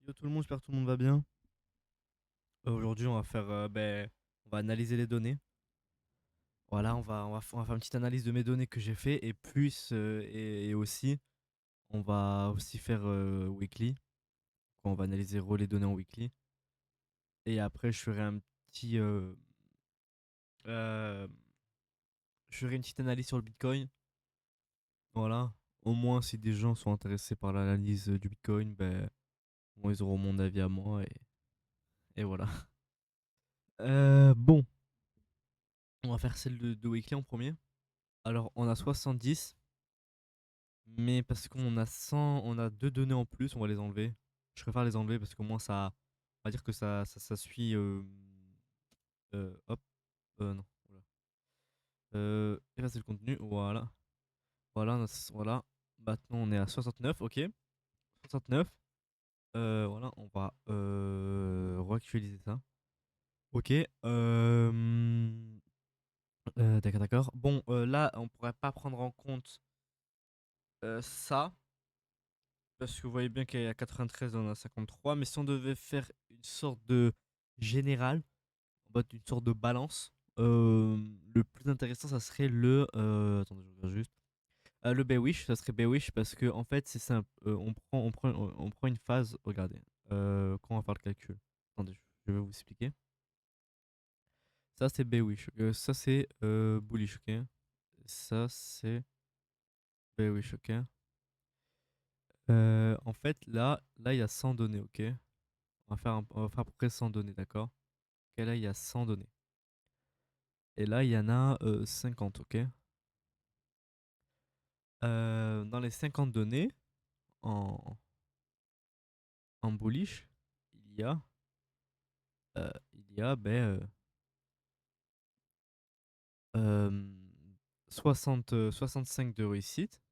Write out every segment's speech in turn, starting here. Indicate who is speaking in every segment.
Speaker 1: Yo tout le monde, j'espère que tout le monde va bien. Aujourd'hui, on va faire, on va analyser les données. Voilà, on va faire une petite analyse de mes données que j'ai fait et aussi, on va aussi faire weekly. On va analyser les données en weekly. Et après, petit, euh, je ferai une petite analyse sur le Bitcoin. Voilà. Au moins, si des gens sont intéressés par l'analyse du Bitcoin, bon, ils auront mon avis à moi et voilà. Bon, on va faire celle de weekly en premier. Alors, on a 70. Mais parce qu'on a 100, on a deux données en plus, on va les enlever. Je préfère les enlever parce qu'au moins ça, on va dire que ça suit. Hop, non. Voilà. Effacer le contenu, voilà. Voilà, voilà. Maintenant on est à 69, ok. 69. Voilà, on va réactualiser ça. Ok. D'accord, d'accord. Bon, là, on pourrait pas prendre en compte ça. Parce que vous voyez bien qu'il y a 93 on a 53. Mais si on devait faire une sorte de général, en mode une sorte de balance, le plus intéressant, ça serait attendez, je regarde juste. Le Bewish, ça serait Bewish parce que, en fait, c'est simple. On prend une phase. Regardez. Quand on va faire le calcul. Attendez, je vais vous expliquer. Ça, c'est Bewish. Ça, c'est Bullish, ok. Ça, c'est Bewish, ok. En fait, là, il y a 100 données, ok. On va faire à peu près 100 données, d'accord? Ok, là, il y a 100 données. Et là, il y en a 50, ok? Dans les 50 données, en, en bullish, il y a, il y a 65 de réussite.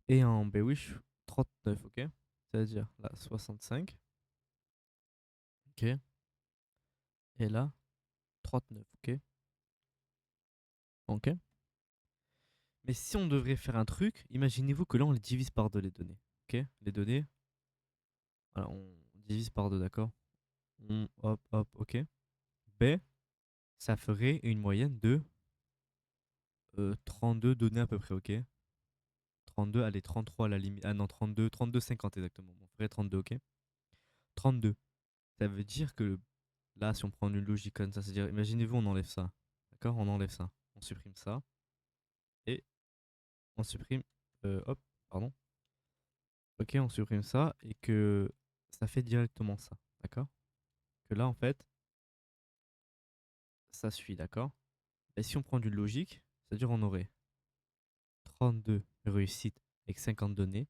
Speaker 1: Et en bearish, 39, ok? C'est-à-dire là, 65, ok? Et là, 39, ok? Ok? Mais si on devrait faire un truc, imaginez-vous que là, on les divise par deux, les données. Ok? Les données, voilà, on divise par deux, d'accord? Hop, hop, ok. B, ça ferait une moyenne de 32 données à peu près, ok? 32, allez, 33 à la limite. Ah non, 32, 50 exactement. On ferait 32, ok? 32. Ça veut dire que là, si on prend une logique comme ça, c'est-à-dire, imaginez-vous, on enlève ça. D'accord? On enlève ça. On supprime ça. Et on supprime. Hop, pardon. Ok, on supprime ça et que ça fait directement ça. D'accord? Que là, en fait, ça suit, d'accord? Et si on prend du logique, c'est-à-dire on aurait 32 réussites avec 50 données.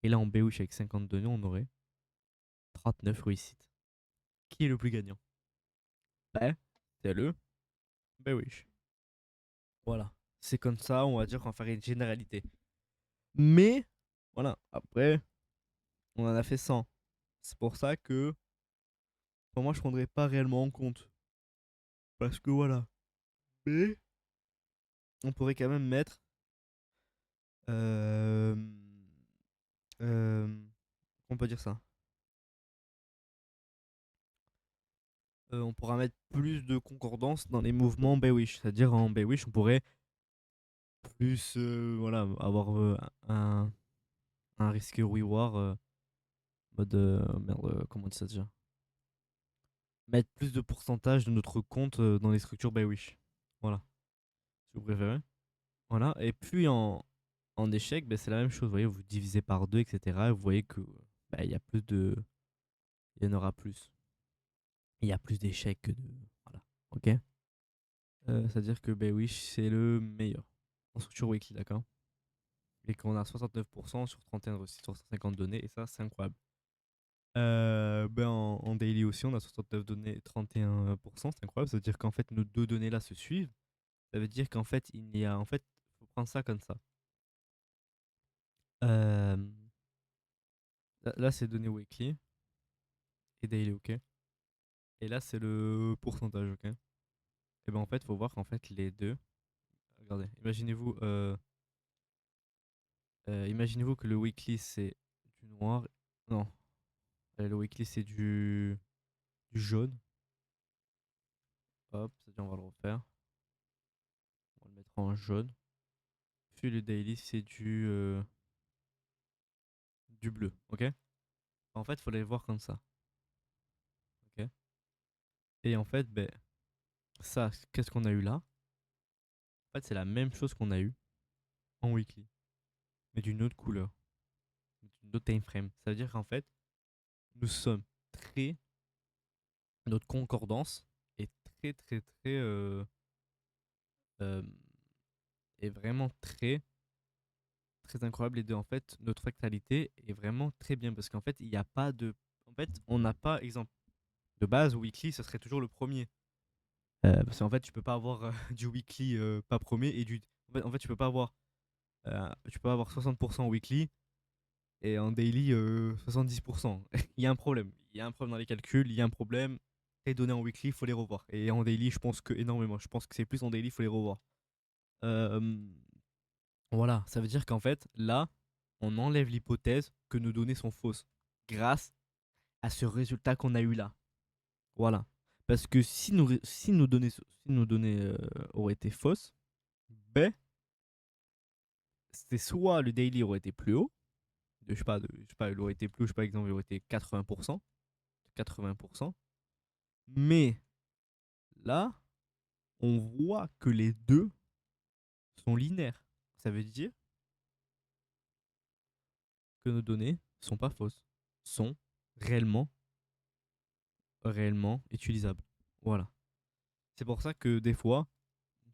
Speaker 1: Et là, en Bewish avec 50 données, on aurait 39 réussites. Qui est le plus gagnant? C'est le Bewish. Voilà. C'est comme ça, on va dire qu'on va faire une généralité. Mais, voilà, après, on en a fait 100. C'est pour ça que, pour moi, je prendrais pas réellement en compte. Parce que voilà. Mais, on pourrait quand même mettre. Euh, euh, on peut dire ça. On pourra mettre plus de concordance dans les mouvements Bewish. C'est-à-dire en Bewish, on pourrait plus voilà, avoir un, un risque reward. Mode. Merde, comment on dit ça déjà? Mettre plus de pourcentage de notre compte dans les structures Bewish. Voilà, si vous préférez. Voilà. Et puis en échec, c'est la même chose. Vous voyez, vous divisez par deux, etc. Et vous voyez que il y a plus de. Il y en aura plus. Il y a plus d'échecs que de. Voilà. Ok. C'est-à-dire que Bewish, c'est le meilleur en structure weekly, d'accord? Et qu'on a 69% sur 31 réussites sur 150 données. Et ça, c'est incroyable. En daily aussi, on a 69 données, 31%. C'est incroyable. Ça veut dire qu'en fait, nos deux données là se suivent. Ça veut dire qu'en fait, il y a. En fait, faut prendre ça comme ça. Euh, là, c'est données weekly et daily, ok? Et là, c'est le pourcentage, ok? Et ben en fait, faut voir qu'en fait, les deux. Regardez, imaginez-vous que le weekly c'est du noir. Non. Le weekly, c'est du jaune. Hop, c'est-à-dire on va le refaire. On va le mettre en jaune. Puis le daily, c'est du bleu, ok? En fait, il faut les voir comme ça, ok? Et en fait, ben, ça, qu'est-ce qu'on a eu là? En fait, c'est la même chose qu'on a eu en weekly, mais d'une autre couleur, d'une autre time frame. Ça veut dire qu'en fait, nous sommes très. Notre concordance est très, très, très. Euh, est vraiment très, très incroyable. Les deux, en fait, notre fractalité est vraiment très bien parce qu'en fait, il n'y a pas de. En fait, on n'a pas, exemple, de base, weekly, ce serait toujours le premier. Parce qu'en fait, tu peux pas avoir du weekly pas premier et du. En fait, tu peux pas avoir 60% weekly et en daily 70%. Il y a un problème. Il y a un problème dans les calculs, il y a un problème. Les données en weekly, il faut les revoir. Et en daily, je pense que énormément. Je pense que c'est plus en daily, il faut les revoir. Euh, voilà, ça veut dire qu'en fait, là, on enlève l'hypothèse que nos données sont fausses grâce à ce résultat qu'on a eu là. Voilà. Parce que si nos données auraient été fausses, ben, c'est soit le daily aurait été plus haut, je sais pas, il aurait été plus haut, je sais pas, exemple, il aurait été 80%, 80%, mais là, on voit que les deux sont linéaires. Ça veut dire que nos données sont pas fausses, sont réellement, réellement utilisables. Voilà. C'est pour ça que des fois,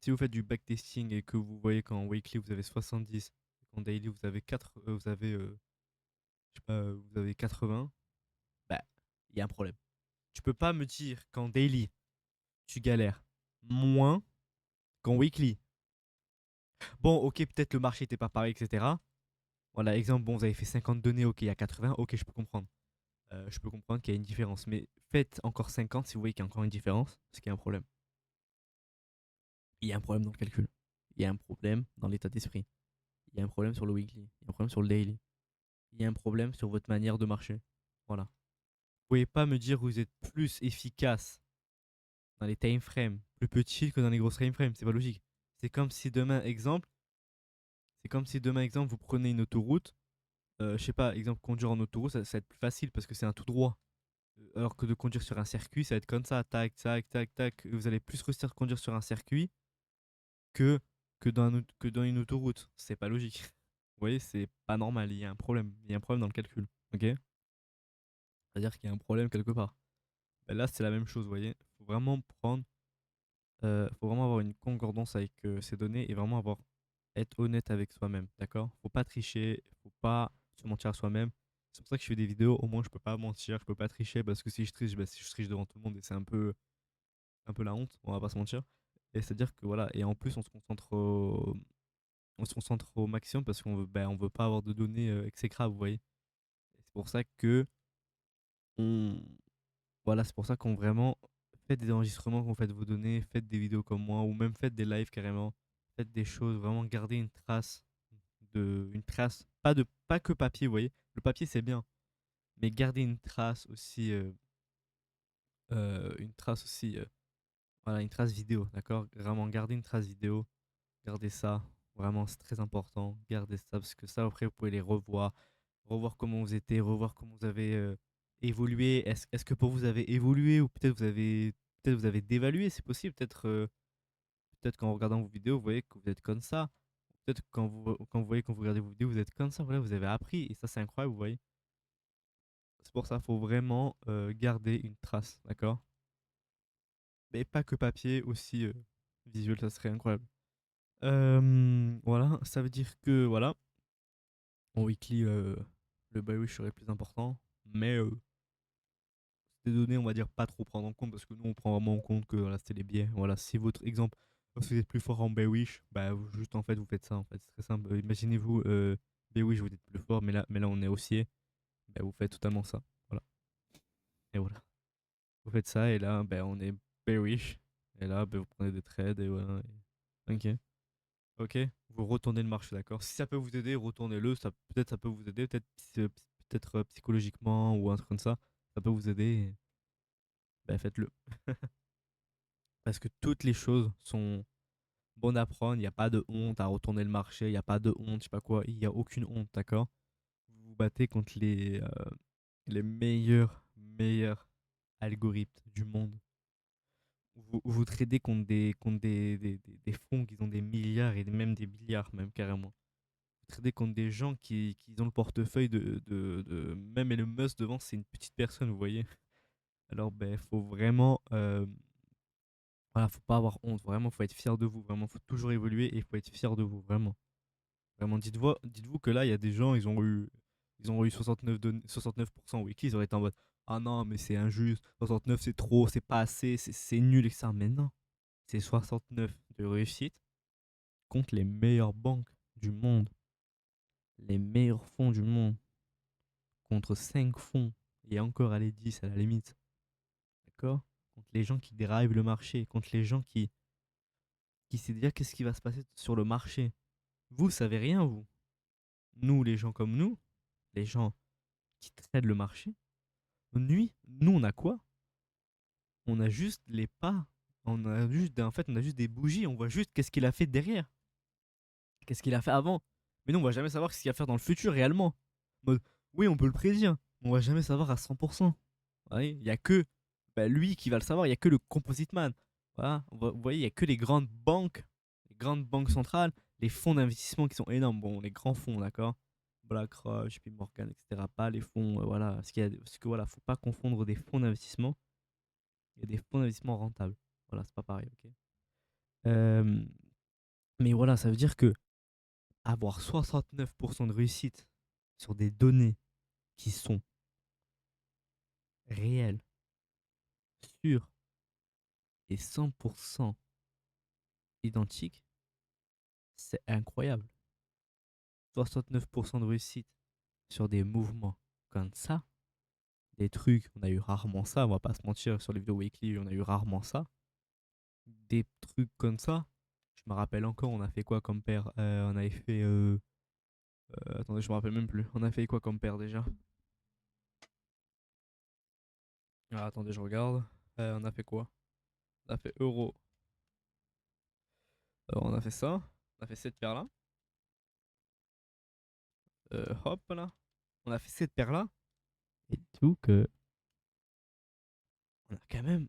Speaker 1: si vous faites du backtesting et que vous voyez qu'en weekly vous avez 70, qu'en daily vous avez 4, je sais pas, vous avez 80, bah, il y a un problème. Tu peux pas me dire qu'en daily tu galères moins qu'en weekly. Bon, ok, peut-être le marché n'était pas pareil, etc. Voilà, exemple, bon, vous avez fait 50 données, ok, il y a 80, ok, je peux comprendre. Je peux comprendre qu'il y a une différence, mais faites encore 50 si vous voyez qu'il y a encore une différence, c'est qu'il y a un problème. Il y a un problème dans le calcul. Il y a un problème dans l'état d'esprit. Il y a un problème sur le weekly. Il y a un problème sur le daily. Il y a un problème sur votre manière de marcher. Voilà. Vous pouvez pas me dire que vous êtes plus efficace dans les time frames plus petits que dans les grosses time frames. C'est pas logique. C'est comme si demain, exemple, c'est comme si demain, exemple, vous prenez une autoroute. Je sais pas, exemple, conduire en autoroute, ça va être plus facile parce que c'est un tout droit. Alors que de conduire sur un circuit, ça va être comme ça, tac, tac, tac, tac. Vous allez plus réussir à conduire sur un circuit que, que dans une autoroute. C'est pas logique. Vous voyez, c'est pas normal. Il y a un problème. Il y a un problème dans le calcul. Ok? C'est-à-dire qu'il y a un problème quelque part. Ben là, c'est la même chose, vous voyez. Faut vraiment avoir une concordance avec ces données et vraiment être honnête avec soi-même, d'accord? Faut pas tricher, faut pas se mentir à soi-même. C'est pour ça que je fais des vidéos, au moins je peux pas mentir, je peux pas tricher parce que si je triche, bah, si je triche devant tout le monde et c'est un peu la honte, on va pas se mentir. Et c'est-à-dire que voilà, et en plus on se concentre au maximum parce on veut pas avoir de données exécrables, vous voyez. Et c'est pour ça que on, voilà, c'est pour ça qu'on vraiment faites des enregistrements quand vous faites vos données, faites des vidéos comme moi, ou même faites des lives carrément. Faites des choses, vraiment gardez une trace, pas que papier, vous voyez. Le papier c'est bien, mais gardez une trace aussi, voilà, une trace vidéo, d'accord? Vraiment, gardez une trace vidéo, gardez ça, vraiment c'est très important. Gardez ça parce que ça après vous pouvez les revoir comment vous étiez, revoir comment vous avez évolué. Est-ce que pour vous avez évolué ou peut-être vous avez dévalué, c'est possible. Peut-être qu'en regardant vos vidéos, vous voyez que vous êtes comme ça. Peut-être que quand vous regardez vos vidéos, vous êtes comme ça. Voilà, vous avez appris et ça c'est incroyable, vous voyez. C'est pour ça, il faut vraiment garder une trace, d'accord? Mais pas que papier, aussi visuel, ça serait incroyable. Voilà, ça veut dire que voilà, en weekly, le buy wish serait plus important, mais des données, on va dire, pas trop prendre en compte parce que nous, on prend vraiment en compte que voilà, c'était les biais. Voilà, si votre exemple, si vous êtes plus fort en Baywish, bah, juste en fait, vous faites ça. En fait, c'est très simple. Imaginez-vous, Baywish, vous êtes plus fort, mais là, on est haussier, bah, vous faites totalement ça. Voilà. Et voilà. Vous faites ça, et là, bah, on est Baywish, et là, bah, vous prenez des trades, et voilà. Ok. Ok. Vous retournez le marché, d'accord? Si ça peut vous aider, retournez-le. Peut-être ça peut vous aider, peut-être psychologiquement ou un truc comme ça. ça peut vous aider, bah, faites-le. Parce que toutes les choses sont bonnes à prendre. Il n'y a pas de honte à retourner le marché. Il n'y a pas de honte, je sais pas quoi. Il n'y a aucune honte, d'accord? Vous vous battez contre les meilleurs algorithmes du monde. Vous tradez contre des fonds qui ont des milliards et même des milliards, même carrément. Vous tradez contre des gens qui ont le portefeuille même Elon Musk devant, c'est une petite personne, vous voyez. Alors, ben, faut vraiment. Voilà, faut pas avoir honte, vraiment, faut être fier de vous, vraiment, faut toujours évoluer et il faut être fier de vous, vraiment. Vraiment, dites-vous que là, il y a des gens, ils ont eu 69% wiki, ils auraient été en mode ah non, mais c'est injuste, 69 c'est trop, c'est pas assez, c'est nul, et ça. Mais non, c'est 69 de réussite contre les meilleures banques du monde, les meilleurs fonds du monde, contre 5 fonds, et encore à les 10 à la limite, d'accord? Contre les gens qui drivent le marché, contre les gens qui savent déjà qu'est-ce qui va se passer sur le marché. Vous savez rien, vous. Nous, les gens comme nous, les gens qui traitent le marché, nous, on a quoi? On a juste les pas. En fait, on a juste des bougies. On voit juste qu'est-ce qu'il a fait derrière. Qu'est-ce qu'il a fait avant. Mais nous, on va jamais savoir ce qu'il va faire dans le futur réellement. En mode, oui, on peut le prédire, mais on va jamais savoir à 100%. Il y a que lui qui va le savoir. Il y a que le composite man. Voilà. Vous voyez, il y a que les grandes banques centrales, les fonds d'investissement qui sont énormes. Bon, les grands fonds, d'accord. BlackRock, JP Morgan, etc. Pas les fonds, voilà. Parce que voilà, faut pas confondre des fonds d'investissement et des fonds d'investissement rentables. Voilà, c'est pas pareil, ok. Euh, mais voilà, ça veut dire que avoir 69% de réussite sur des données qui sont réelles, sûres et 100% identiques, c'est incroyable. 69% de réussite sur des mouvements comme ça, des trucs, on a eu rarement ça, on va pas se mentir, sur les vidéos weekly, on a eu rarement ça. Des trucs comme ça, je me rappelle encore, on a fait quoi comme paire. On avait fait. Attendez, je me rappelle même plus. On a fait quoi comme paire déjà? Ah, attendez, je regarde. On a fait quoi? On a fait euro. On a fait ça. On a fait cette paire là. Hop là. On a fait cette paire là. Et tout que. On a quand même.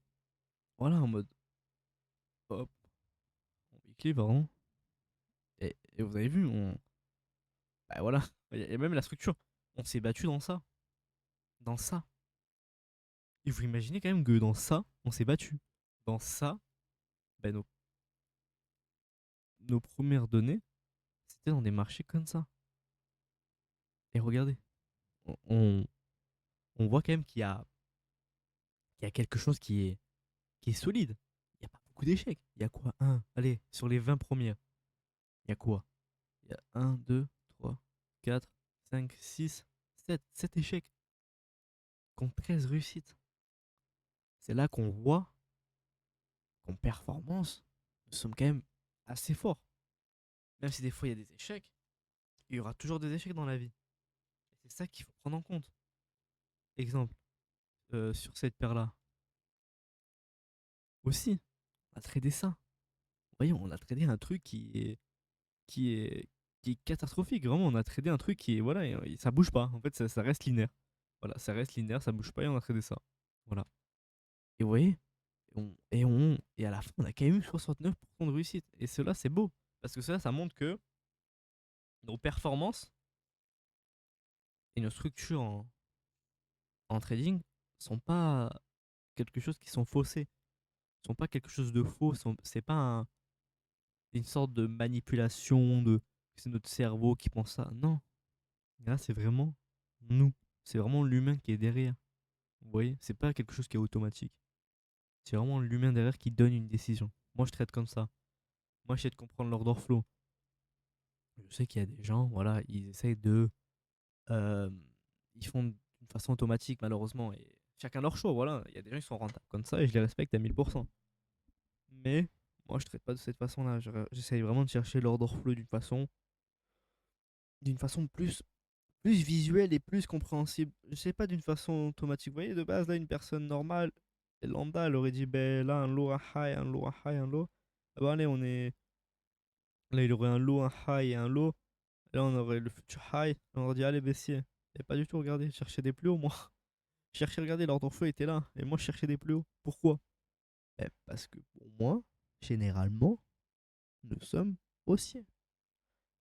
Speaker 1: Voilà, en mode. Hop. On weekly, pardon. Et vous avez vu, bah voilà. Il y a même la structure. On s'est battu dans ça. Dans ça. Et vous imaginez quand même que dans ça, on s'est battu. Dans ça, bah, nos premières données, c'était dans des marchés comme ça. Et regardez, on, on- on voit quand même qu'il y a quelque chose qui est solide. Il n'y a pas beaucoup d'échecs. Il y a quoi? Allez, sur les 20 premières, il y a quoi? Il y a un, 2, 3, 4, 5, 6, 7 échecs contre 13 réussites. C'est là qu'on voit qu'en performance, nous sommes quand même assez forts. Même si des fois il y a des échecs, il y aura toujours des échecs dans la vie. Et c'est ça qu'il faut prendre en compte. Exemple, sur cette paire-là, aussi, on a tradé ça. Voyons, on a tradé un truc qui est, qui est catastrophique. Vraiment, on a tradé un truc qui est, voilà, et ça bouge pas. En fait, ça reste linéaire. Voilà, ça reste linéaire, ça bouge pas et on a tradé ça. Voilà. Et vous voyez, et à la fin, on a quand même eu 69% de réussite. Et cela, c'est beau. Parce que cela, ça montre que nos performances et nos structures en trading sont pas quelque chose qui sont faussés. Sont pas quelque chose de faux. C'est pas une sorte de manipulation, c'est notre cerveau qui pense ça. Non. Là, c'est vraiment nous. C'est vraiment l'humain qui est derrière. Vous voyez, c'est pas quelque chose qui est automatique. C'est vraiment l'humain derrière qui donne une décision. Moi, je traite comme ça. Moi, j'essaie de comprendre l'order flow. Je sais qu'il y a des gens, voilà, ils essayent de. euh, Ils font d'une façon automatique, malheureusement. Et chacun leur choix, voilà. Il y a des gens qui sont rentables comme ça et je les respecte à 1000%. Mais moi, je traite pas de cette façon-là. J'essaye vraiment de chercher l'order flow d'une façon plus plus visuel et plus compréhensible. Je sais pas d'une façon automatique. Vous voyez, de base, là, une personne normale, et lambda, elle aurait dit, ben là, un low, un high, un low, un high, un low. Ah ben allez, on est. Là, il aurait un low, un high et un low. Là, on aurait le futur high. On aurait dit, allez, baissier. Et pas du tout, regardez, cherchez des plus hauts, moi. Cherchez, regardez, l'ordre feu était là. Et moi, je cherchais des plus hauts. Pourquoi? Ben, parce que pour moi, généralement, nous sommes haussiers.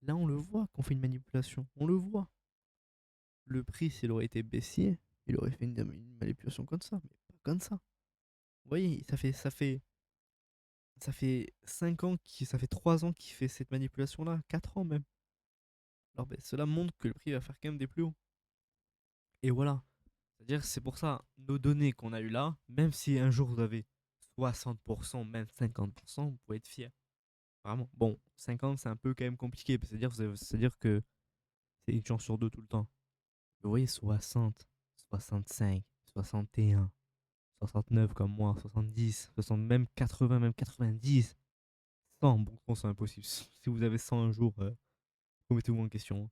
Speaker 1: Là, on le voit qu'on fait une manipulation. On le voit. Le prix, s'il aurait été baissier, il aurait fait une manipulation comme ça, mais pas comme ça. Vous voyez, ça fait 5 ans, ça fait 3 ans qu'il fait cette manipulation-là, 4 ans même. Alors ben, cela montre que le prix va faire quand même des plus hauts. Et voilà. C'est-à-dire, c'est pour ça, nos données qu'on a eues là, même si un jour vous avez 60%, même 50%, vous pouvez être fier. Vraiment. Bon, 50, c'est un peu quand même compliqué. C'est-à-dire que c'est une chance sur deux tout le temps. Vous voyez, 60, 65, 61, 69 comme moi, 70, 60, même 80, même 90, 100. Bon, c'est impossible. Si vous avez 100 un jour, remettez-vous en question.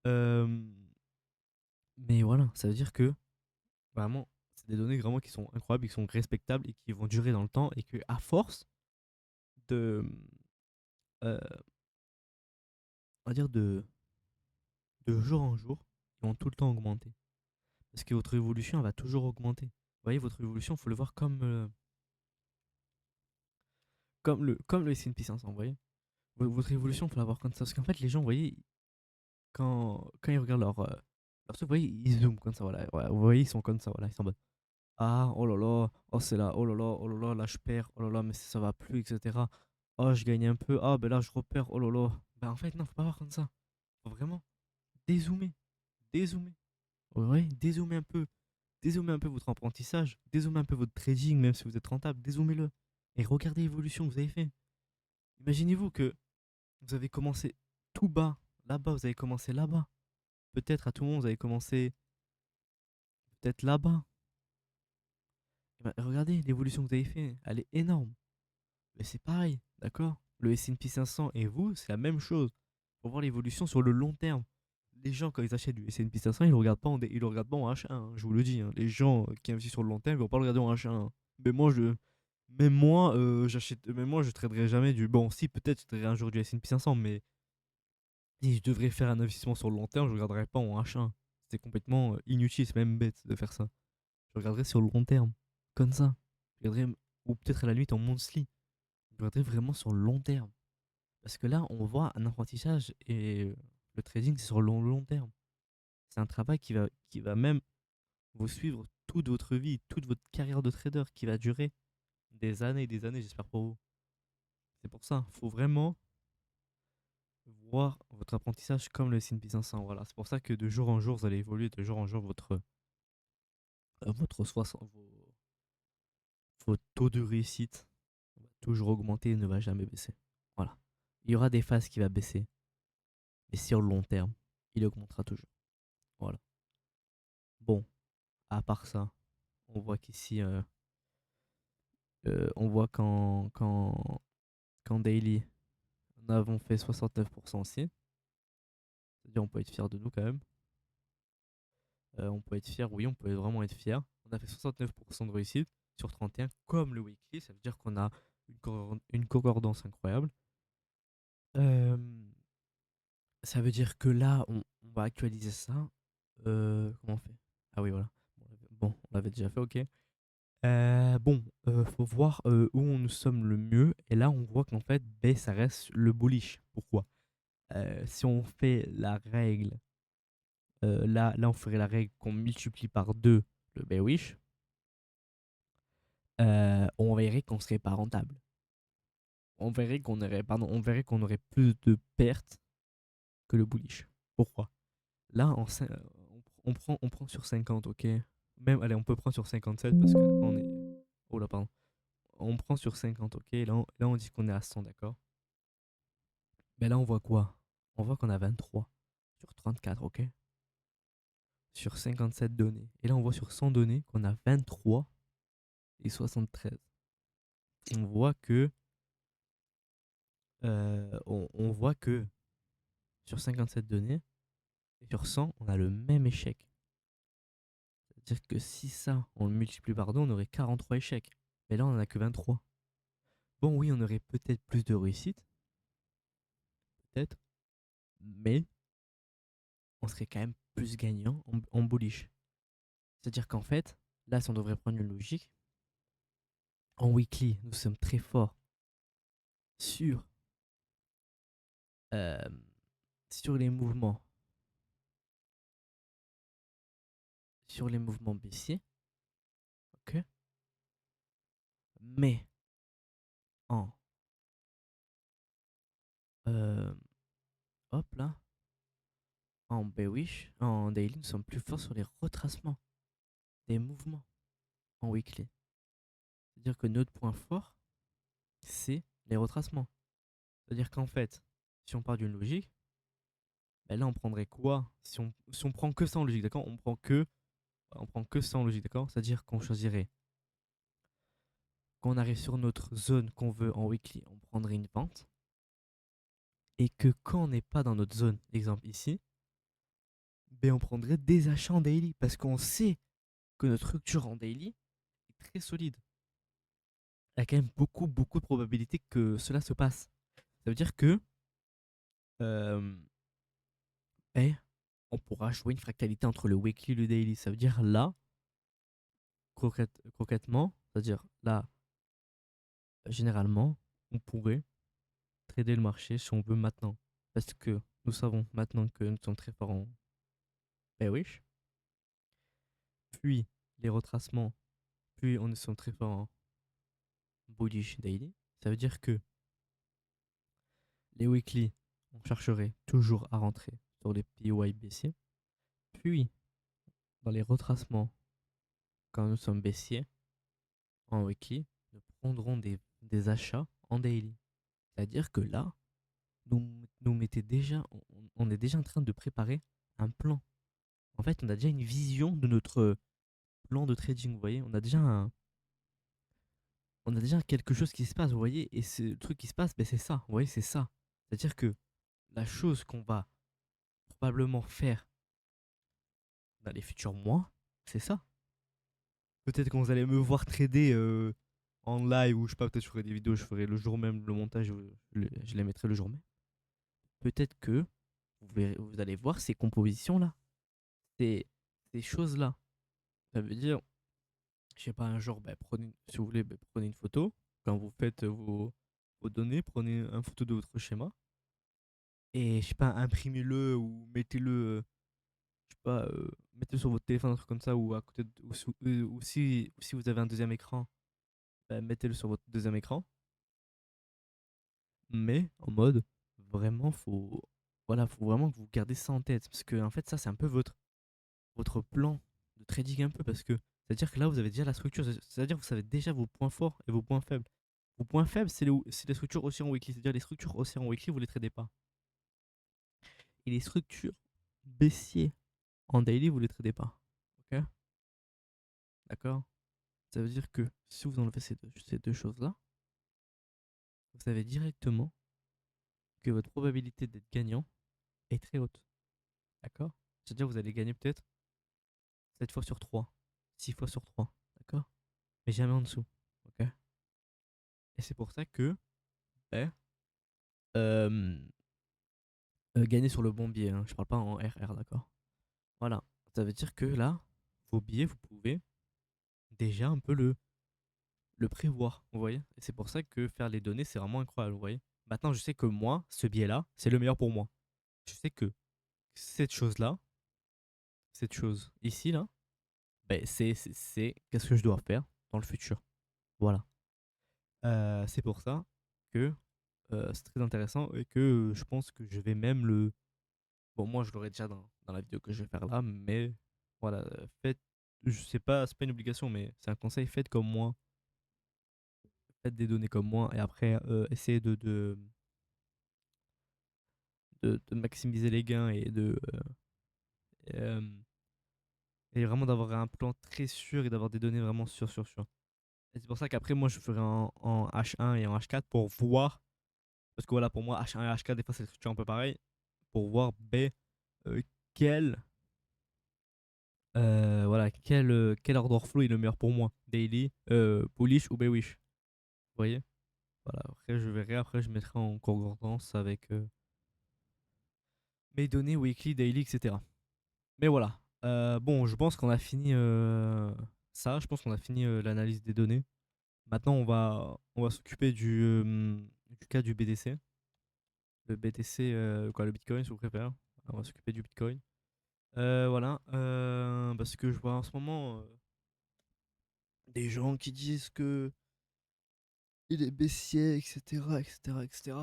Speaker 1: Euh, mais voilà, ça veut dire que vraiment, c'est des données vraiment qui sont incroyables, qui sont respectables et qui vont durer dans le temps et que à force de, euh, on va dire de jour en jour, ils vont tout le temps augmenter. Parce que votre évolution, elle va toujours augmenter. Vous voyez, votre évolution, il faut le voir comme le S&P 500, vous voyez. Votre évolution, il faut la voir comme ça. Parce qu'en fait, les gens, vous voyez, quand ils regardent leur truc, vous voyez, ils zooment comme ça, voilà. Ouais, vous voyez, ils sont comme ça, voilà. Ils sont en mode, ah, oh là là, oh c'est là, oh là là, là je perds, oh là là, mais ça va plus, etc. Oh, je gagne un peu, ah, ben là je repère, oh là là. Ben en fait, non, faut pas voir comme ça. Faut vraiment dézoomer, dézoomer. Ouais, dézoomer un peu votre apprentissage, dézoomer un peu votre trading, même si vous êtes rentable, dézoomez-le. Et regardez l'évolution que vous avez fait. Imaginez-vous que vous avez commencé tout bas, là-bas, vous avez commencé là-bas. Peut-être à tout moment, vous avez commencé peut-être là-bas. Eh ben, regardez l'évolution que vous avez fait, elle est énorme. Mais c'est pareil, d'accord? Le S&P 500 et vous, c'est la même chose. Pour voir l'évolution sur le long terme. Les gens, quand ils achètent du S&P 500, ils le regardent pas ils le regardent pas en H1, hein, je vous le dis, hein. Les gens qui investissent sur le long terme, ils vont pas le regarder en H1, hein. Mais moi, même moi, je traderai jamais du. Bon, si, peut-être, je traderai un jour du S&P 500, mais si je devrais faire un investissement sur le long terme, je ne regarderai pas en H1. C'est complètement inutile, c'est même bête de faire ça. Je regarderai sur le long terme, comme ça. Je regarderai, ou peut-être à la limite en monthly. Je regarderai vraiment sur le long terme. Parce que là, on voit un apprentissage et le trading, c'est sur le long terme. C'est un travail qui va même vous suivre toute votre vie, toute votre carrière de trader, qui va durer des années et des années, j'espère pour vous. C'est pour ça, il faut vraiment voir votre apprentissage comme le S&P 500. Voilà, c'est pour ça que de jour en jour, vous allez évoluer, de jour en jour, votre 60, vos taux de réussite va toujours augmenter et ne va jamais baisser. Voilà. Il y aura des phases qui va baisser, mais sur le long terme, il augmentera toujours. Voilà. Bon, à part ça, on voit qu'ici, on voit qu'en daily, nous avons fait 69% aussi. C'est-à-dire, on peut être fier de nous quand même. On peut être fier, oui, on peut vraiment être fier. On a fait 69% de réussite sur 31, comme le weekly. Ça veut dire qu'on a une concordance incroyable. Euh, Ça veut dire que là, on va actualiser ça. Comment on fait? Ah oui, voilà. Bon, on l'avait déjà fait, ok. Bon, faut voir où nous sommes le mieux. Et là, on voit qu'en fait, B, ça reste le bullish. Pourquoi? Si on fait la règle, là, on ferait la règle qu'on multiplie par 2 le bearish, on verrait qu'on serait pas rentable. On verrait qu'on aurait plus de pertes que le bullish. Pourquoi? Là, on prend sur 50, ok? Même, allez, on peut prendre sur 57 parce que on est. Oh là, pardon. On prend sur 50, ok? Là, on dit qu'on est à 100, d'accord? Mais là, on voit quoi? On voit qu'on a 23 sur 34, ok? Sur 57 données. Et là, on voit sur 100 données qu'on a 23 et 73. On voit que. On voit que sur 57 données, Et sur 100, on a le même échec. C'est-à-dire que si ça, on le multiplie par 2, on aurait 43 échecs. Mais là, on en a que 23. Bon, oui, on aurait peut-être plus de réussite, peut-être, mais on serait quand même plus gagnant en bullish. C'est-à-dire qu'en fait, là, si on devrait prendre une logique, en weekly, nous sommes très forts sur, euh, sur les mouvements, baissiers, ok. Mais en euh, hop là, en bearish, en daily, nous sommes plus forts sur les retracements des mouvements en weekly. C'est-à-dire que notre point fort, c'est les retracements. C'est-à-dire qu'en fait, si on part d'une logique, ben là on prendrait quoi si on prend que ça en logique, d'accord, on prend que ça en logique, d'accord. C'est-à-dire qu'on choisirait, quand on arrive sur notre zone qu'on veut en weekly, on prendrait une vente. Et que quand on n'est pas dans notre zone, exemple ici, ben on prendrait des achats en daily. Parce qu'on sait que notre structure en daily est très solide. Il y a quand même beaucoup, beaucoup de probabilités que cela se passe. Ça veut dire que euh, ben, on pourra jouer une fractalité entre le weekly et le daily. Ça veut dire là, concrètement, c'est-à-dire là, généralement, on pourrait trader le marché si on veut maintenant. Parce que nous savons maintenant que nous sommes très forts en bearish, puis les retracements, puis on est très fort en bullish daily. Ça veut dire que les weekly, on chercherait toujours à rentrer sur les PY baissiers. Puis, dans les retracements, quand nous sommes baissiers en weekly, nous prendrons des achats en daily. C'est-à-dire que là, nous mettez déjà, on est déjà en train de préparer un plan. En fait, on a déjà une vision de notre plan de trading, vous voyez. On a déjà quelque chose qui se passe, vous voyez. Et ce truc qui se passe, ben c'est ça, vous voyez, c'est ça. C'est-à-dire que la chose qu'on va probablement faire dans les futurs mois, c'est ça. Peut-être quand vous allez me voir trader en live, ou je sais pas, peut-être je ferai des vidéos, je ferai le jour même le montage, je les mettrai le jour même. Peut-être que vous allez voir ces compositions-là, ces, ces choses-là. Ça veut dire, je sais pas, un jour, bah, si vous voulez, bah, prenez une photo. Quand vous faites vos données, prenez une photo de votre schéma. Et je sais pas, imprimez-le ou mettez-le, je sais pas, mettez-le sur votre téléphone, un truc comme ça, ou à côté ou si vous avez un deuxième écran, bah, mettez-le sur votre deuxième écran. Mais en mode, vraiment, voilà, faut vraiment que vous gardez ça en tête. Parce que, en fait, ça, c'est un peu votre plan de trading un peu. Parce que, c'est-à-dire que là, vous avez déjà la structure. C'est-à-dire que vous savez déjà vos points forts et vos points faibles. Vos points faibles, c'est les structures haussières en weekly. C'est-à-dire les structures haussières en weekly, vous les tradez pas. Et les structures baissiers en daily, vous les tradez pas. Ok? D'accord? Ça veut dire que si vous enlevez ces deux choses-là, vous savez directement que votre probabilité d'être gagnant est très haute. D'accord? C'est-à-dire que vous allez gagner peut-être 7 fois sur 3, 6 fois sur 3, d'accord? Mais jamais en dessous, ok? Et c'est pour ça que, ben, euh, gagner sur le bon biais, hein, je parle pas en RR, d'accord? Voilà, ça veut dire que là, vos billets, vous pouvez déjà un peu le prévoir, vous voyez? Et c'est pour ça que faire les données, c'est vraiment incroyable, vous voyez? Maintenant, je sais que moi, ce biais-là, c'est le meilleur pour moi. Je sais que cette chose-là, cette chose ici, là, ben, qu'est-ce que je dois faire dans le futur. Voilà. C'est pour ça que c'est très intéressant et que je pense que je vais même le. Bon, moi, je l'aurai déjà dans la vidéo que je vais faire là, mais voilà, faites. Je sais pas, c'est pas une obligation, mais c'est un conseil. Faites comme moi. Faites des données comme moi et après, essayez de maximiser les gains euh, et vraiment d'avoir un plan très sûr et d'avoir des données vraiment sûres. Et c'est pour ça qu'après, moi, je ferai en H1 et en H4 pour voir. Parce que voilà, pour moi, H1 et H4, des fois, c'est des structures un peu pareilles. Pour voir B, euh, quel, voilà, quel order flow est le meilleur pour moi? Daily, bullish ou bearish? Vous voyez? Voilà, après je verrai, après je mettrai en concordance avec mes données weekly, daily, etc. Mais voilà. Bon, je pense qu'on a fini ça. Je pense qu'on a fini l'analyse des données. Maintenant, on va s'occuper du cas du BTC. Le BTC, quoi, le Bitcoin, si vous préférez. On va s'occuper du Bitcoin. Voilà. Parce que je vois en ce moment des gens qui disent que il est baissier, etc., etc., etc.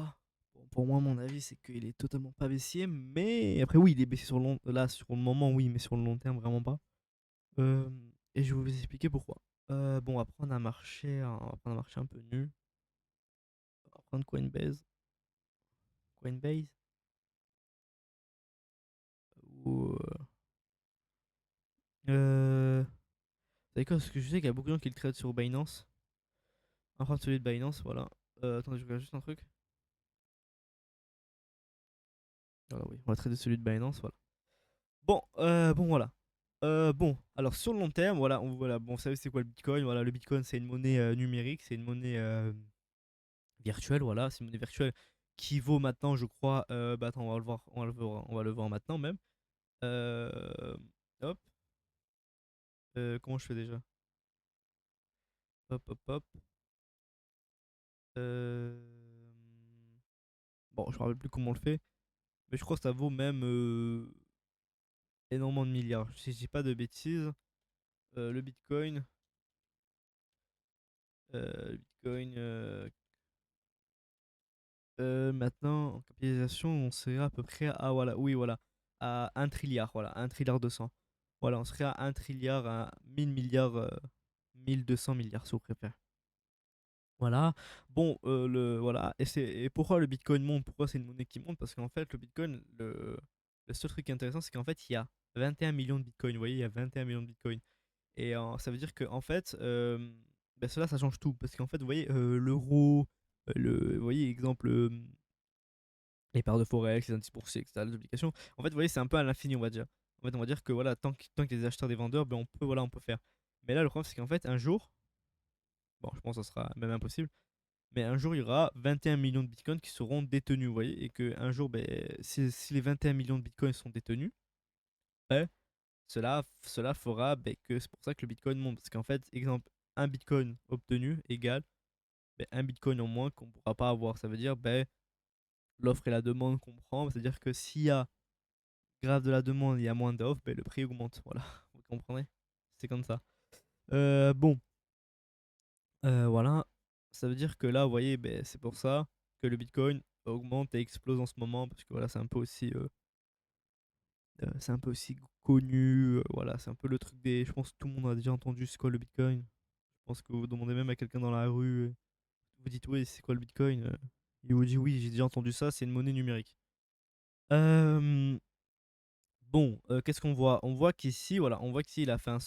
Speaker 1: Bon, pour moi, mon avis, c'est qu'il est totalement pas baissier. Mais après, oui, il est baissier sur le long, là, sur le moment, oui, mais sur le long terme, vraiment pas. Euh, et je vais vous expliquer pourquoi. Bon, on va prendre un marché, un peu nu. On va prendre Coinbase. Coinbase. Ou. Vous savez quoi? Parce que je sais qu'il y a beaucoup de gens qui le traitent sur Binance. On va prendre celui de Binance, voilà. Attendez, je regarde juste un truc. Voilà, oui, on va traiter celui de Binance, voilà. Bon, voilà. Bon, alors sur le long terme, voilà, voilà, bon, vous savez c'est quoi le Bitcoin? Voilà, le Bitcoin c'est une monnaie numérique, c'est une monnaie virtuelle, voilà, c'est une monnaie virtuelle qui vaut maintenant, je crois, bah attends, on va le voir, on va le voir maintenant même. Euh, Hop, comment je fais déjà? Hop, hop, hop. Euh, Bon, je me rappelle plus comment on le fait, mais je crois que ça vaut même énormément de milliards. Si je dis pas de bêtises, le Bitcoin, maintenant en capitalisation, on serait à peu près à voilà, oui voilà, à 1 trilliard, voilà, 1 trilliard 200. Voilà, on serait à 1 trilliard, à 1000 milliards, 1200 milliards si vous préférez. Voilà. Bon, voilà. Et pourquoi le Bitcoin monte? Pourquoi c'est une monnaie qui monte? Parce qu'en fait, le Bitcoin, le seul truc intéressant, c'est qu'en fait, il y a 21 millions de Bitcoin. Vous voyez, il y a 21 millions de Bitcoin. Et ça veut dire que en fait, ben cela, ça change tout. Parce qu'en fait, vous voyez, l'euro, vous voyez, exemple, les paires de Forex, les indices boursiers, etc., les obligations. En fait, vous voyez, c'est un peu à l'infini, on va dire. En fait, on va dire que voilà, tant qu'il y a des acheteurs, des vendeurs, ben voilà, on peut faire. Mais là, le problème, c'est qu'en fait, un jour, bon, je pense que ça sera même impossible, mais un jour, il y aura 21 millions de bitcoins qui seront détenus, vous voyez, et qu'un jour, ben, si les 21 millions de bitcoins sont détenus, ben, cela fera ben, que c'est pour ça que le bitcoin monte. Parce qu'en fait, exemple, un bitcoin obtenu égale ben, un bitcoin en moins qu'on ne pourra pas avoir. Ça veut dire ben, l'offre et la demande qu'on prend. C'est-à-dire que s'il y a grave de la demande, il y a moins d'offres, ben, le prix augmente. Voilà, vous comprenez? C'est comme ça. Bon, voilà. Ça veut dire que là, vous voyez, ben, c'est pour ça que le Bitcoin augmente et explose en ce moment. Parce que voilà, c'est un peu aussi connu. Voilà, c'est un peu le truc des. Je pense que tout le monde a déjà entendu c'est quoi le Bitcoin. Je pense que vous demandez même à quelqu'un dans la rue, vous dites oui, c'est quoi le Bitcoin? Il vous dit oui, j'ai déjà entendu ça, c'est une monnaie numérique. Euh, Bon, qu'est-ce qu'on voit? On voit qu'ici, voilà, on voit qu'ici, il a fait une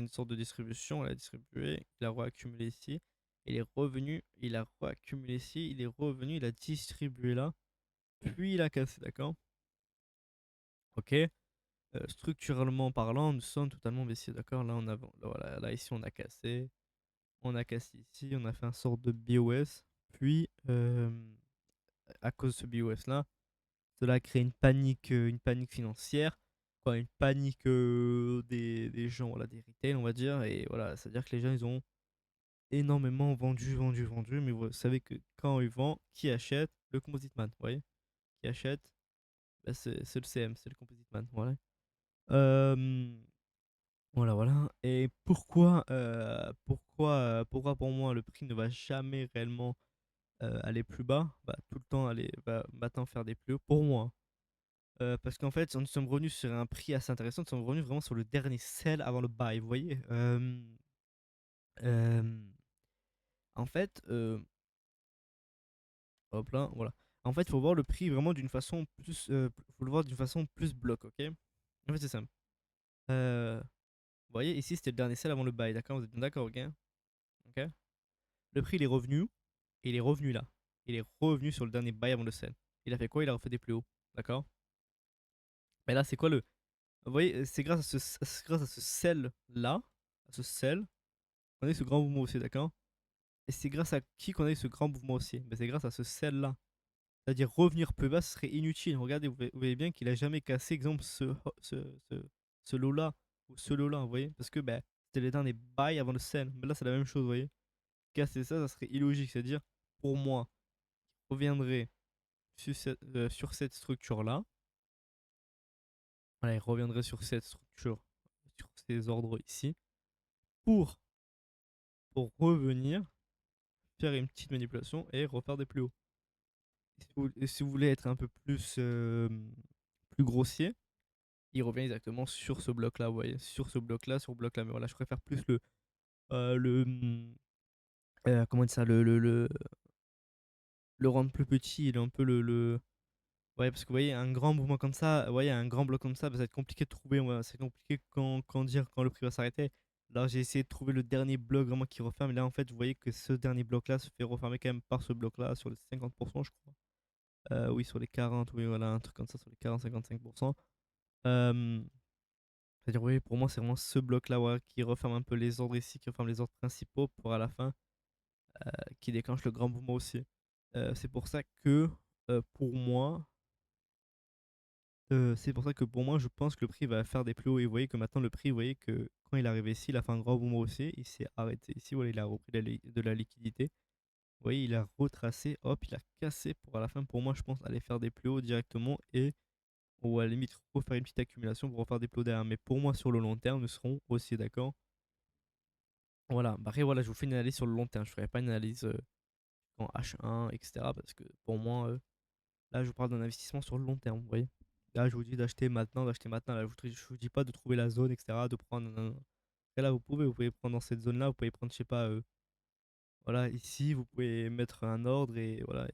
Speaker 1: sorte de distribution, il a distribué, il a reaccumulé ici, il est revenu, il a reaccumulé ici, il est revenu, il a distribué là, puis il a cassé, d'accord? Ok. Structurellement parlant, nous sommes totalement baissiers, d'accord? Là, voilà, là, ici, on a cassé ici, on a fait un sort de BOS, puis à cause de ce BOS là, cela a créé une panique financière, quoi, une panique des gens, voilà, des retail, on va dire. Et voilà, c'est-à-dire que les gens, ils ont énormément vendu, vendu, vendu. Mais vous savez que quand ils vendent, qui achète? Le Composite Man, vous voyez? Qui achète? Bah, c'est le CM, c'est le Composite Man, voilà. Euh, voilà, voilà. Et pourquoi pour moi le prix ne va jamais réellement aller plus bas? Bah, tout le temps aller, va maintenant faire des plus hauts pour moi, hein. Parce qu'en fait, nous sommes revenus sur un prix assez intéressant. Nous sommes revenus vraiment sur le dernier sell avant le buy. Vous voyez. Euh, En fait, hop là, voilà. En fait, il faut voir le prix vraiment d'une façon plus. Faut le voir d'une façon plus bloc, ok? En fait, c'est simple. Vous voyez, ici, c'était le dernier sell avant le buy, d'accord? Vous êtes bien d'accord, ok? Ok. Le prix, il est revenu. Et il est revenu là. Il est revenu sur le dernier buy avant le sell. Il a fait quoi? Il a refait des plus hauts, d'accord? Mais là, c'est quoi le. Vous voyez, c'est grâce à ce sel-là, à ce sel, qu'on a eu ce grand mouvement haussier, d'accord? Et c'est grâce à qui qu'on a eu ce grand mouvement haussier? Ben, c'est grâce à ce sel-là. C'est-à-dire revenir plus bas, ce serait inutile. Regardez, vous voyez bien qu'il a jamais cassé, exemple, ce lot-là ou ce lot-là, vous voyez? Parce que ben, c'était les derniers bails avant le sel. Mais là, c'est la même chose, vous voyez? Casser ça, ça serait illogique. C'est-à-dire, pour moi, il reviendrait sur cette structure-là. Voilà, il reviendrait sur cette structure, sur ces ordres ici, pour, pour revenir, faire une petite manipulation et refaire des plus hauts. Et si vous voulez être un peu plus grossier, il revient exactement sur ce bloc-là, vous voyez, sur ce bloc-là, sur ce bloc-là. Mais voilà, je préfère plus comment dire ça, le rendre plus petit, il est un peu ouais, parce que vous voyez, un grand mouvement comme ça, vous voyez, un grand bloc comme ça, bah, ça va être compliqué de trouver, c'est compliqué quand dire quand le prix va s'arrêter. Là, j'ai essayé de trouver le dernier bloc vraiment qui referme. Et là, en fait, vous voyez que ce dernier bloc-là se fait refermer quand même par ce bloc-là sur les 50%, je crois. Oui, sur les 40, oui, voilà, un truc comme ça, sur les 40-55%. Euh, C'est-à-dire, oui, pour moi, c'est vraiment ce bloc-là ouais, qui referme un peu les ordres ici, qui referme les ordres principaux pour à la fin, qui déclenche le grand mouvement aussi. C'est pour ça que, pour moi, je pense que le prix va faire des plus hauts. Et vous voyez que maintenant, le prix, vous voyez que quand il est arrivé ici, il a fait un grand mouvement haussier, il s'est arrêté ici, voilà, il a repris de la liquidité. Vous voyez, il a retracé, hop, il a cassé pour à la fin, pour moi, je pense, aller faire des plus hauts directement et ou à la limite refaire une petite accumulation pour refaire des plus hauts derrière. Mais pour moi, sur le long terme, nous serons aussi d'accord. Voilà, bah après, voilà, je vous fais une analyse sur le long terme. Je ne ferai pas une analyse en H1, etc. Parce que pour moi, là, je vous parle d'un investissement sur le long terme, vous voyez. Là, je vous dis d'acheter maintenant, d'acheter maintenant. Là, je vous dis pas de trouver la zone, etc. De prendre. Et là, vous pouvez prendre dans cette zone-là, vous pouvez prendre, je sais pas, voilà, ici, vous pouvez mettre un ordre et voilà,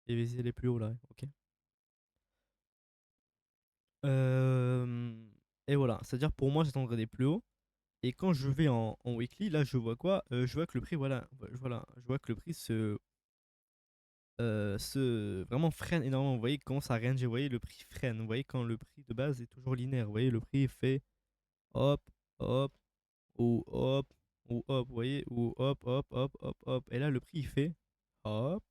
Speaker 1: et viser les plus hauts là, ok. Euh, et voilà, c'est-à-dire pour moi, j'attendrai des plus hauts. Et quand je vais en weekly, là, je vois quoi? Je vois que le prix, voilà, je vois que le prix se vraiment freine énormément. Vous voyez, il commence à ranger. Vous voyez, le prix freine. Vous voyez, quand le prix de base est toujours linéaire. Vous voyez, le prix fait hop, hop, ou hop, ou hop. Vous voyez, ou hop, hop, hop, hop, hop. Et là, le prix, il fait hop,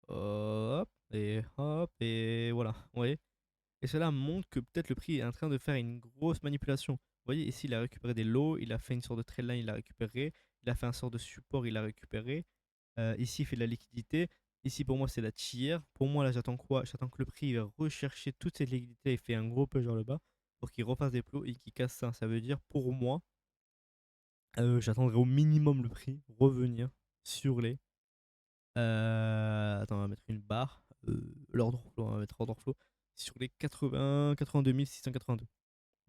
Speaker 1: hop, et voilà. Vous voyez? Et cela montre que peut-être le prix est en train de faire une grosse manipulation. Vous voyez, ici, il a récupéré des lots, il a fait une sorte de trendline, il a récupéré. Il a fait un sort de support, il a récupéré. Ici, il fait de la liquidité. Ici, pour moi, c'est la tiers. Pour moi, là, j'attends quoi? J'attends que le prix va rechercher toute cette liquidité et fait un gros push vers le bas pour qu'il refasse des plots et qu'il casse ça. Ça veut dire, pour moi, j'attendrai au minimum le prix revenir sur les. Attends, on va mettre une barre. L'ordre flow, on va mettre ordre flow sur les 82 682. Vous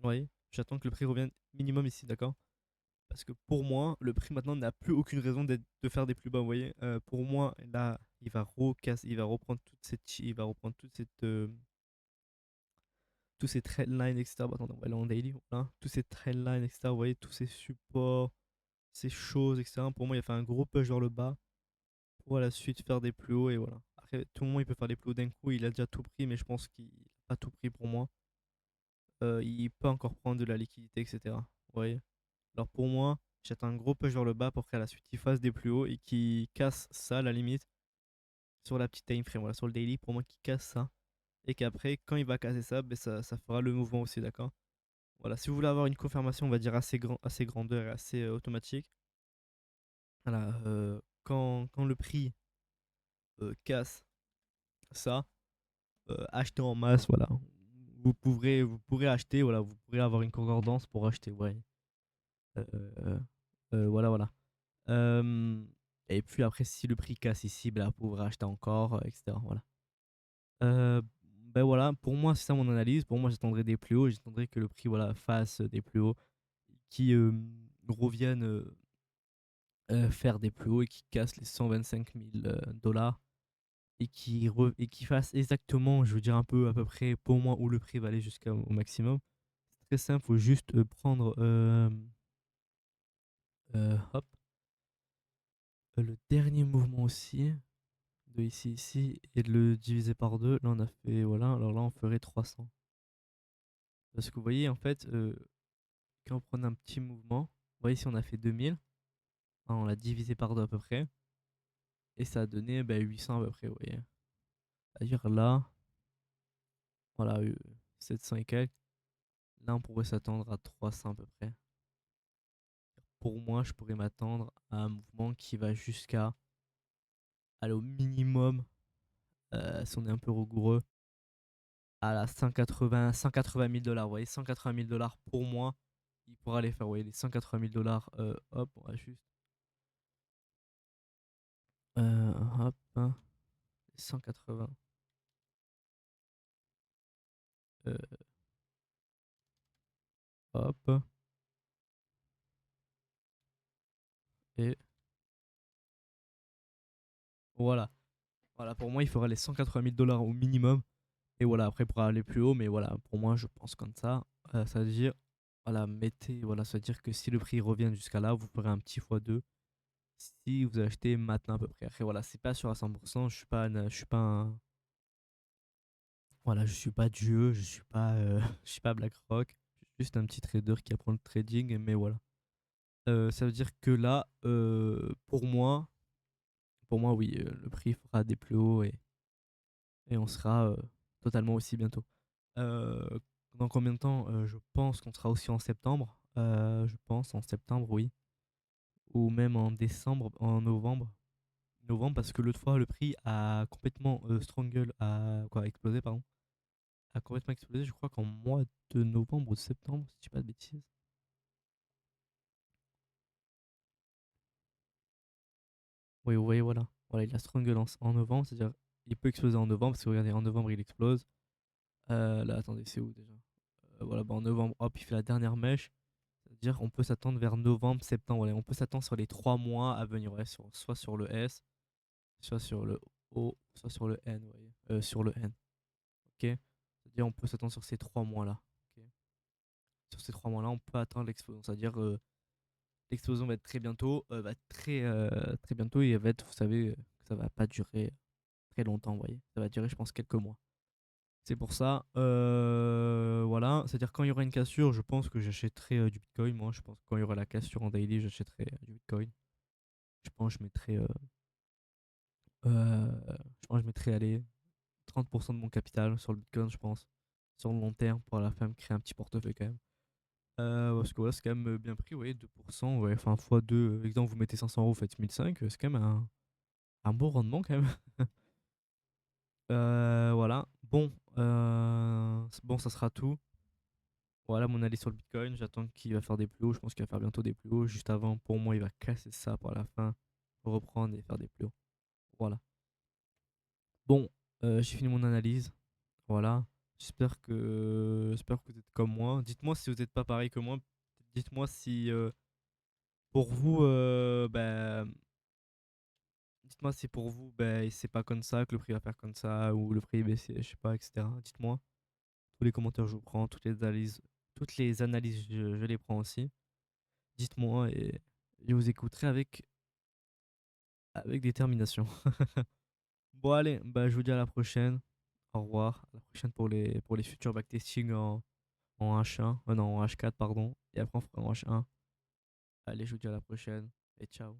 Speaker 1: voyez? J'attends que le prix revienne minimum ici, d'accord? Parce que pour moi, le prix maintenant n'a plus aucune raison de faire des plus bas. Vous voyez, pour moi, là, il va reprendre il va reprendre tous ces trendlines, etc. Bah, attendez, on va aller en daily. Voilà. Tous ces trendlines, etc. Vous voyez, tous ces supports, ces choses, etc. Pour moi, il a fait un gros push vers le bas pour à la suite faire des plus hauts. Et voilà. Après, tout le monde, il peut faire des plus hauts d'un coup. Il a déjà tout pris, mais je pense qu'il n'a pas tout pris pour moi. Il peut encore prendre de la liquidité, etc. Vous voyez. Alors pour moi, j'attends un gros push vers le bas pour qu'à la suite il fasse des plus hauts et qu'il casse ça à la limite sur la petite time frame, voilà, sur le daily, pour moi qu'il casse ça. Et qu'après, quand il va casser ça, ben ça fera le mouvement aussi, d'accord? Voilà, si vous voulez avoir une confirmation, on va dire assez grandeur et assez automatique, voilà, quand le prix casse ça, achetez en masse, voilà. Vous pourrez acheter, voilà, vous pourrez avoir une concordance pour acheter, ouais. Euh, euh, voilà, voilà. Euh, et puis après, si le prix casse ici, ben là, vous pourrez acheter encore, etc. Voilà. Ben voilà, pour moi, c'est ça mon analyse. Pour moi, j'attendrai des plus hauts. J'attendrai que le prix voilà, fasse des plus hauts, qui reviennent faire des plus hauts et qui cassent les 125 000 dollars et qui fasse exactement, je veux dire un peu à peu près pour moi où le prix va aller jusqu'au maximum. C'est très simple, il faut juste prendre hop, le dernier mouvement aussi. De ici, ici, et de le diviser par deux. Là, on a fait, voilà, alors là, on ferait 300. Parce que vous voyez, en fait, quand on prend un petit mouvement, vous voyez, si on a fait 2000, hein, on l'a divisé par 2 à peu près, et ça a donné 800 à peu près, vous voyez. C'est-à-dire là, voilà, 700 et quelques. Là, on pourrait s'attendre à 300 à peu près. Pour moi, je pourrais m'attendre à un mouvement qui va jusqu'à aller au minimum, si on est un peu rigoureux, à la 180 000 dollars. Vous voyez, 180 000 dollars pour moi, il pourra les faire. Vous voyez, les 180 000 dollars, hop, on va juste. Hop, hein, 180. euh, Hop, et voilà. Voilà, pour moi, il faudra les 180 000 dollars au minimum. Et voilà, après, il pourra aller plus haut. Mais voilà, pour moi, je pense comme ça. Ça veut dire, voilà, mettez, voilà, ça veut dire que si le prix revient jusqu'à là, vous ferez un petit x2 si vous achetez maintenant à peu près. Après, voilà, c'est pas sûr à 100%. Je suis pas voilà, je suis pas Dieu, je suis pas, je suis pas BlackRock. Je suis juste un petit trader qui apprend le trading. Mais voilà. Ça veut dire que là, pour moi, oui, le prix fera des plus hauts et on sera totalement aussi bientôt. Euh, dans combien de temps Je pense qu'on sera aussi en septembre. Je pense en septembre, oui. Ou même en décembre, en novembre. Novembre, parce que l'autre fois, le prix a complètement explosé, pardon. A complètement explosé, je crois qu'en mois de novembre ou de septembre, si je dis pas de bêtises. Oui, vous voyez, voilà. Voilà, il a strangle en novembre, c'est-à-dire il peut exploser en novembre, parce que regardez, en novembre, il explose. Là, attendez, c'est où déjà? Voilà, bah en novembre, hop, il fait la dernière mèche. C'est-à-dire on peut s'attendre vers novembre, septembre. Ouais, on peut s'attendre sur les 3 mois à venir, ouais, soit sur le S, soit sur le O, soit sur le N, vous voyez. Sur le N. Ok. C'est-à-dire on peut s'attendre sur ces 3 mois-là. Ok. Sur ces 3 mois-là, on peut attendre l'explosion. C'est-à-dire l'explosion va être très bientôt, va être très bientôt et elle va être, vous savez, que ça va pas durer très longtemps, vous voyez. Ça va durer, je pense, quelques mois. C'est pour ça, voilà. C'est-à-dire quand il y aura une cassure, je pense que j'achèterai du Bitcoin. Moi, je pense que quand il y aura la cassure en daily, j'achèterai du Bitcoin. Je pense que je pense que je mettrai allez, 30% de mon capital sur le Bitcoin, je pense. Sur le long terme, pour à la fin me créer un petit portefeuille quand même. Parce que voilà, c'est quand même bien pris, vous voyez, 2%, ouais, enfin x2, exemple, vous mettez 500 euros, vous faites 1005, c'est quand même un bon rendement quand même. Voilà, bon, bon, ça sera tout. Voilà mon avis sur le Bitcoin. J'attends qu'il va faire des plus hauts. Je pense qu'il va faire bientôt des plus hauts. Juste avant, pour moi, il va casser ça pour la fin, reprendre et faire des plus hauts. Voilà. Bon, j'ai fini mon analyse. Voilà. J'espère que vous êtes comme moi. Dites-moi si vous n'êtes pas pareil que moi. Dites-moi si pour vous, dites-moi si pour vous, c'est pas comme ça que le prix va faire comme ça ou le prix est baissé, je sais pas, etc. Dites-moi. Tous les commentaires, je vous prends. Toutes les analyses, je les prends aussi. Dites-moi et je vous écouterai avec détermination. Bon, allez, bah, je vous dis à la prochaine. Au revoir. À la prochaine pour les futurs backtesting en H1. Non, en H4, pardon. Et après, on fera en H1. Allez, je vous dis à la prochaine. Et ciao.